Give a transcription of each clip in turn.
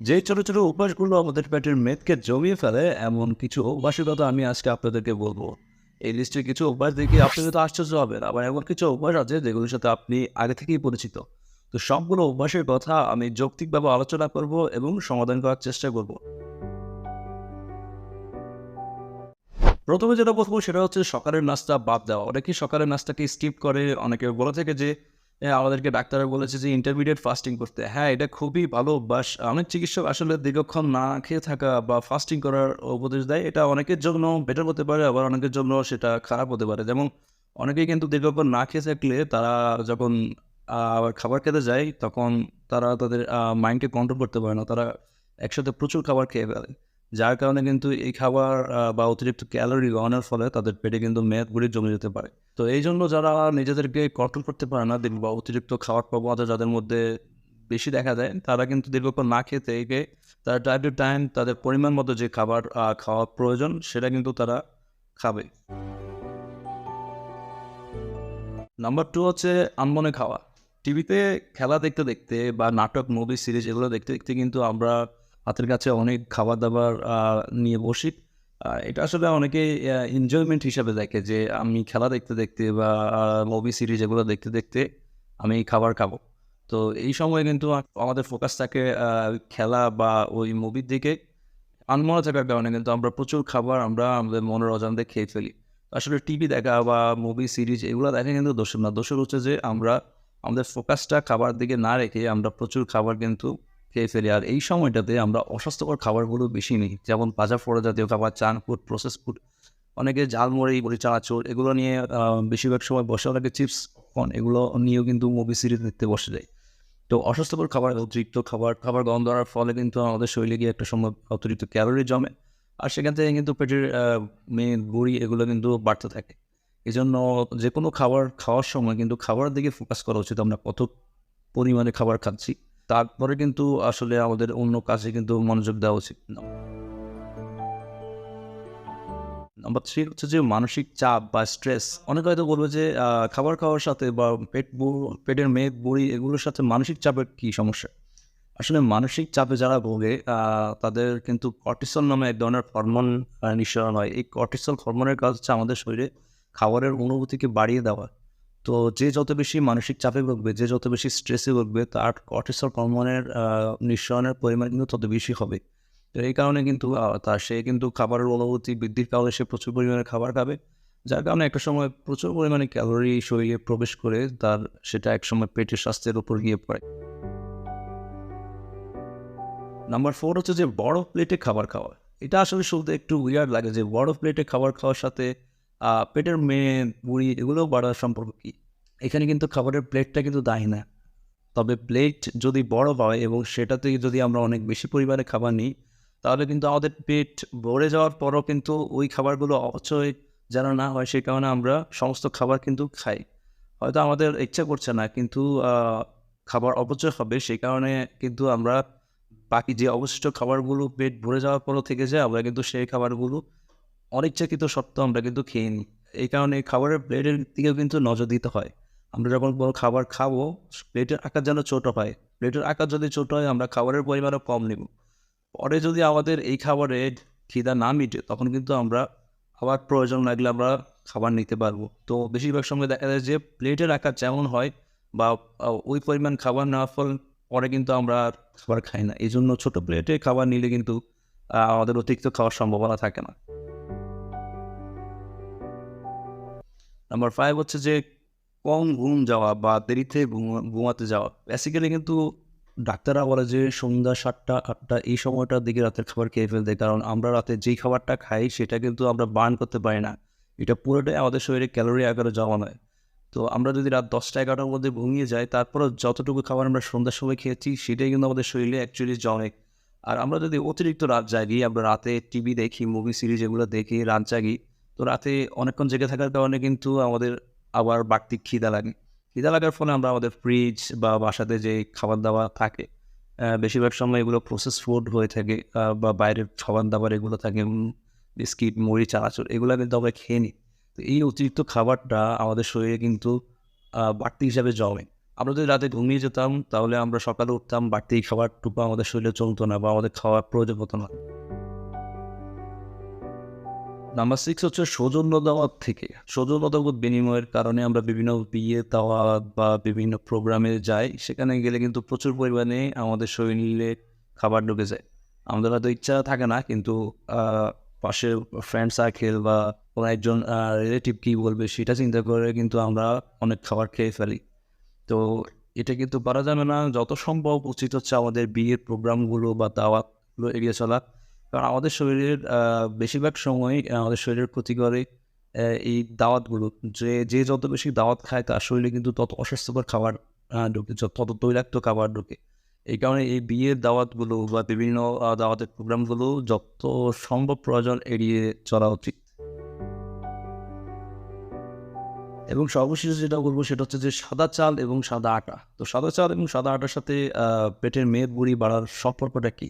যে ছোট ছোট অভ্যাসগুলো আমাদের পেটের মেদকে জমিয়ে ফেলে এমন কিছু অভ্যাসের কথা আমি আজকে আপনাদেরকে বলবো। এই লিস্টে কিছু অভ্যাস দেখে আপনি হয়তো আশ্চর্য হবেন, আবার এমন কিছু অভ্যাস আছে যেগুলোর সাথে আপনি আগে থেকেই পরিচিত। তো সবগুলো অভ্যাসের কথা আমি যৌক্তিকভাবে আলোচনা করব এবং সমাধান করার চেষ্টা করব। প্রথমে যেটা বলবো সেটা হচ্ছে সকালের নাস্তা বাদ দেওয়া। অনেকেই সকালের নাস্তাকে স্কিপ করে। অনেকে বলে থাকে যে আমাদেরকে ডাক্তাররা বলেছে যে ইন্টারমিডিয়েট ফাস্টিং করতে। হ্যাঁ, এটা খুবই ভালো অভ্যাস। অনেক চিকিৎসক আসলে দীর্ঘক্ষণ না খেয়ে থাকা বা ফাস্টিং করার উপদেশ দেয়। এটা অনেকের জন্য বেটার হতে পারে, আবার অনেকের জন্য সেটা খারাপ হতে পারে। যেমন অনেকেই কিন্তু দীর্ঘক্ষণ না খেয়ে থাকলে তারা যখন খাবার খেতে যায় তখন তারা তাদের মাইন্ডকে কন্ট্রোল করতে পারে না। তারা একসাথে প্রচুর খাবার খেয়ে ফেলে। যার কারণে কিন্তু এই খাবার বা অতিরিক্ত ক্যালোরি গ্রহণের ফলে তাদের পেটে কিন্তু মেদগুলি জমে যেতে পারে। তো এইজন্য যারা নিজেদেরকে কন্ট্রোল করতে পারে না বা অতিরিক্ত খাওয়ার প্রবণতা যাদের মধ্যে বেশি দেখা দেয়, তারা কিন্তু দীর্ঘক্ষণ না খেয়ে থেকে তারা টাইম টু টাইম তাদের পরিমাণ মতো যে খাবার খাওয়া প্রয়োজন সেটা কিন্তু তারা খাবে। নাম্বার 2 হচ্ছে আনমনে খাওয়া। টিভিতে খেলা দেখতে, দেখতে বা নাটক, মুভি, সিরিজ এগুলো দেখতে, দেখতে কিন্তু আমরা হাতের কাছে অনেক খাবার-দাবার নিয়ে বসি। এটা আসলে অনেকেই এনজয়মেন্ট হিসাবে দেখে যে আমি খেলা দেখতে, দেখতে বা মুভি, সিরিজ এগুলো দেখতে, দেখতে আমি খাবার খাবো। তো এই সময় কিন্তু আমাদের ফোকাস থাকে খেলা বা ওই মুভির দিকে। আনমনে থাকার কারণে কিন্তু আমরা প্রচুর খাবার আমরা আমাদের মনের অজান্তে খেয়ে ফেলি। আসলে টিভি দেখা বা মুভি, সিরিজ এগুলো দেখা কিন্তু দোষের না। দোষের হচ্ছে যে আমরা আমাদের ফোকাসটা খাবার দিকে না রেখে আমরা প্রচুর খাবার কিন্তু খেয়ে ফেলি। আর এই সময়টাতে আমরা অস্বাস্থ্যকর খাবারগুলো বেশি নিই। যেমন ভাজা-পোড়া জাতীয় খাবার, জাঙ্ক ফুড, প্রসেস ফুড। অনেকে ঝালমুড়ি, মুড়ি চানাচুর এগুলো নিয়ে বেশিরভাগ সময় বসে, অনেকে চিপস, পপকর্ন এগুলো নিয়েও কিন্তু মুভি, সিরিজ দেখতে বসে যায়। তো অস্বাস্থ্যকর খাবার, অতিরিক্ত খাবার গ্রহণ করার ফলে কিন্তু আমাদের শরীরে গিয়ে একটা সময় অতিরিক্ত ক্যালোরি জমে। আর সেখান থেকে কিন্তু পেটের মেদ, বুড়ি এগুলো কিন্তু বাড়তে থাকে। এজন্য যেকোনো খাবার খাওয়ার সময় কিন্তু খাবারের দিকে ফোকাস করা উচিত। আমরা কত পরিমাণে খাবার খাচ্ছি। তারপরে কিন্তু আসলে আমাদের অন্য কাজে কিন্তু মনোযোগ দেওয়া উচিত না। নাম্বার 3 হচ্ছে যে মানসিক চাপ বা স্ট্রেস। অনেকে হয়তো বলবে যে খাবার খাওয়ার সাথে বা পেটের মেদ, বুড়ি এগুলোর সাথে মানসিক চাপের কি সমস্যা? আসলে মানসিক চাপে যারা ভোগে তাদের কিন্তু কর্টিসল নামে এক ধরনের হরমোন নিঃসরণ হয়। এই কর্টিসল হরমোনের কাজ হচ্ছে আমাদের শরীরে খাবারের অনুভূতিকে বাড়িয়ে দেওয়া। তো যে যত বেশি মানসিক চাপে ভুগবে, যে যত বেশি স্ট্রেসে ভুগবে তার কর্টিসল হরমোনের নিঃসরণের পরিমাণ কিন্তু তত বেশি হবে। তো এই কারণে কিন্তু সে কিন্তু খাবারের অনুভূতি বৃদ্ধির কারণে সে প্রচুর পরিমাণে খাবার খাবে। যার কারণে একটা সময় প্রচুর পরিমাণে ক্যালোরি শরীরে প্রবেশ করে সেটা একসময় পেটের স্বাস্থ্যের উপর গিয়ে পড়ে। নাম্বার 4 হচ্ছে যে বড় প্লেটে খাবার খাওয়া। এটা আসলে শুনতে একটু উইয়ার্ড লাগে যে বড় প্লেটে খাবার খাওয়ার সাথে পেটের মেদ, বুড়ি এগুলোও বাড়ার সম্পর্ক কি? এখানে কিন্তু খাবারের প্লেটটা কিন্তু দায়ী না। তবে প্লেট যদি বড় হয় এবং সেটাতে যদি আমরা অনেক বেশি পরিমাণে খাবার নিই, তাহলে কিন্তু আমাদের পেট ভরে যাওয়ার পরও কিন্তু ওই খাবারগুলো অপচয় যেন না হয় সে কারণে আমরা সমস্ত খাবার কিন্তু খাই। হয়তো আমাদের ইচ্ছা করছে না কিন্তু আ খাবার অপচয় হবে সেই কারণে কিন্তু আমরা বাকি যে অবশিষ্ট খাবারগুলো পেট ভরে যাওয়ার পরও থেকে যায় আমরা কিন্তু সেই খাবারগুলো অনিচ্ছাকৃত সত্ত্বেও আমরা কিন্তু খেয়ে নিই। এই কারণে খাবারের প্লেটের দিকেও কিন্তু নজর দিতে হয়। আমরা যখন কোনো খাবার খাবো, প্লেটের আকার যেন ছোট হয়। প্লেটের আকার যদি ছোট হয়, আমরা খাবারের পরিমাণও কম নিব। পরে যদি আমাদের এই খাবারে খিদা না মিটে, তখন কিন্তু আমরা আবার প্রয়োজন লাগলে আমরা খাবার নিতে পারবো। তো বেশিরভাগ সময় দেখা যায় যে প্লেটের আকার যেমন হয় বা ওই পরিমাণ খাবার নেওয়ার পরে কিন্তু আমরা আর খাবার খাই না। এজন্য ছোট প্লেটে খাবার নিলে কিন্তু আমাদের অতিরিক্ত খাওয়ার সম্ভাবনা থাকে না। নাম্বার 5 হচ্ছে যে কম ঘুম যাওয়া বা দেরিতে ঘুমাতে যাওয়া। বেসিক্যালি কিন্তু ডাক্তাররা বলে যে সন্ধ্যা ৭ঃ০০-৮ঃ০০ এই সময়টার দিকে রাতের খাবার খেয়ে ফেলতে। কারণ আমরা রাতে যেই খাবারটা খাই সেটা কিন্তু আমরা বার্ন করতে পারি না। এটা পুরোটাই আমাদের শরীরে ক্যালোরি আকারে জমা হয়। তো আমরা যদি রাত ১০টা-১১টার মধ্যে ঘুমিয়ে যাই, তারপরেও যতটুকু খাবার আমরা সন্ধ্যার সময় খেয়েছি সেটাই কিন্তু আমাদের শরীরে অ্যাকচুয়ালি জমে। আর আমরা যদি অতিরিক্ত রাত জাগি, আমরা রাতে টিভি দেখি, মুভি সিরিজ এগুলো দেখি, রাত জাগি। তো রাতে অনেকক্ষণ জেগে থাকার কারণে কিন্তু আমাদের আবার বাড়তি খিদা লাগে। খিদা লাগার ফলে আমরা আমাদের ফ্রিজ বা বাসাতে যে খাবার-দাবার থাকে, বেশিরভাগ সময় এগুলো প্রসেস ফুড হয়ে থাকে বা বাইরের খাবার-দাবার এগুলো থাকে বিস্কিট, মুড়ি, চানাচুর এগুলা কিন্তু আমরা খেয়ে নিই। তো এই অতিরিক্ত খাবারটা আমাদের শরীরে কিন্তু বাড়তি হিসাবে জমে। আমরা যদি রাতে ঘুমিয়ে যেতাম তাহলে আমরা সকালে উঠতাম, বাড়তি খাবারটুকু আমাদের শরীরে চলতো না বা আমাদের খাওয়ার প্রয়োজন হতো না। নাম্বার 6 হচ্ছে সৌজন্যতাবোধ থেকে। সৌজন্যতাবোধ বিনিময়ের কারণে আমরা বিভিন্ন বিয়ে, দাওয়াত বা বিভিন্ন প্রোগ্রামে যাই। সেখানে গেলে কিন্তু প্রচুর পরিমাণে আমাদের শরীরে খাবার ঢুকে যায়। আমাদের হয়তো ইচ্ছা থাকে না, কিন্তু আ পাশের ফ্রেন্ড সার্কেল বা কোনো একজন রিলেটিভ কী বলবে সেটা চিন্তা করে কিন্তু আমরা অনেক খাবার খেয়ে ফেলি। তো এটা কিন্তু করা যাবে না। যত সম্ভব উচিত হচ্ছে আমাদের বিয়ের প্রোগ্রামগুলো বা দাওয়াতগুলো এড়িয়ে চলা। কারণ আমাদের শরীরের বেশিরভাগ সময়ই আমাদের শরীরের ক্ষতি করে এই দাওয়াতগুলো। যে যত বেশি দাওয়াত খায় তার শরীরে কিন্তু তত অস্বাস্থ্যকর খাবার ঢোকে, তত তৈলাক্ত খাবার ঢোকে। এই কারণে এই বিয়ের দাওয়াতগুলো বা বিভিন্ন দাওয়াতের প্রোগ্রামগুলো যত সম্ভব প্রয়োজন এড়িয়ে চলা উচিত। এবং সর্বশেষে যেটা বলব সেটা হচ্ছে যে সাদা চাল এবং সাদা আটা। তো সাদা চাল এবং সাদা আটার সাথে পেটের মেদবুড়ি বাড়ার সম্পর্কটা কী?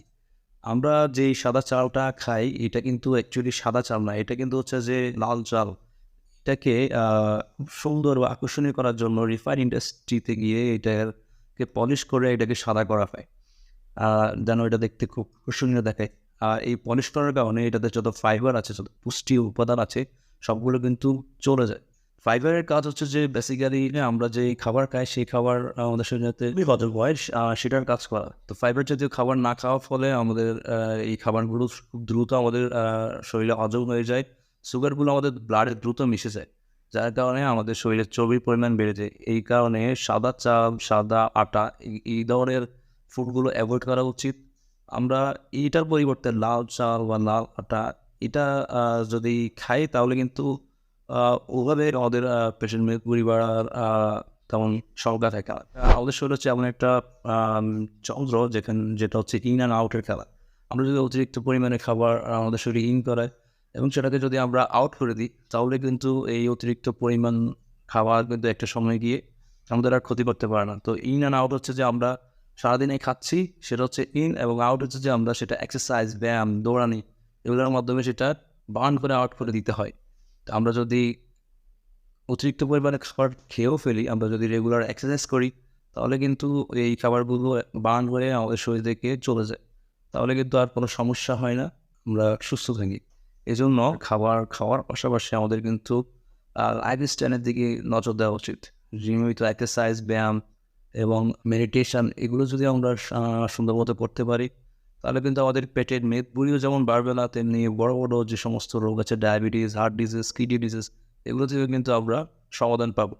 আমরা যেই সাদা চালটা খাই এটা কিন্তু অ্যাকচুয়ালি সাদা চাল না। এটা কিন্তু হচ্ছে যে লাল চাল। এটাকে খুব সুন্দর বা আকর্ষণীয় করার জন্য রিফাইন ইন্ডাস্ট্রিতে গিয়ে এটাকে পলিশ করে এটাকে সাদা করা হয়। যেন এটা দেখতে খুব আকর্ষণীয় দেখায়। এই পলিশ করার কারণে এটাতে যত ফাইবার আছে, যত পুষ্টি উপাদান আছে সবগুলো কিন্তু চলে যায়। ফাইবারের কাজ হচ্ছে যে বেসিক্যালি আমরা যে খাবার খাই সেই খাবার আমাদের শরীরেতে হজম হয় সেটার কাজ করা। তো ফাইবার জাতীয় খাবার না খাওয়ার ফলে আমাদের এই খাবারগুলো খুব দ্রুত আমাদের শরীরে হজম হয়ে যায়। সুগারগুলো আমাদের ব্লাডে দ্রুত মিশে যায়। যার কারণে আমাদের শরীরে চর্বির পরিমাণ বেড়ে যায়। এই কারণে সাদা চাল, সাদা আটা এই ধরনের ফুডগুলো এভয়েড করা উচিত। আমরা এইটার পরিবর্তে লাল চাল বা লাল আটা এটা যদি খাই তাহলে কিন্তু ওভাবে আমাদের পেশেন্ট মেদবুড়ি বাড়ার তেমন সংখ্যা থাকে না। আমাদের শরীর হচ্ছে এমন একটা যন্ত্র যেটা হচ্ছে ইন অ্যান্ড আউটের খেলা। আমরা যদি অতিরিক্ত পরিমাণে খাবার আমাদের শরীরে ইন করাই এবং সেটাকে যদি আমরা আউট করে দিই তাহলে কিন্তু এই অতিরিক্ত পরিমাণ খাবার কিন্তু একটা সময় গিয়ে আমাদের আর ক্ষতি করতে পারে না। তো ইন অ্যান্ড আউট হচ্ছে যে আমরা সারাদিনে খাচ্ছি সেটা হচ্ছে ইন, এবং আউট হচ্ছে যে আমরা সেটা এক্সারসাইজ, ব্যায়াম, দৌড়ানি এগুলোর মাধ্যমে সেটা বার্ন করে আউট করে দিতে হয়। তো আমরা যদি অতিরিক্ত পরিমাণে খাবার খেয়েও ফেলি, আমরা যদি রেগুলার এক্সারসাইজ করি তাহলে কিন্তু এই খাবারগুলো বার্ন হয়ে আমাদের শরীর থেকে চলে যায়। তাহলে কিন্তু আর কোনো সমস্যা হয় না, আমরা সুস্থ থাকি। এজন্য খাবার খাওয়ার পাশাপাশি আমাদের কিন্তু লাইফস্টাইলের দিকে নজর দেওয়া উচিত। নিয়মিত এক্সারসাইজ, ব্যায়াম এবং মেডিটেশন এগুলো যদি আমরা সুন্দর মতো করতে পারি তাহলে কিন্তু আমাদের পেটের মেদবুড়িও যেমন বাড়বে না, তেমনি বড় বড় যে সমস্ত রোগ আছে diabetes, heart disease, kidney disease এগুলো থেকে কিন্তু আমরা সমাধান পাবো।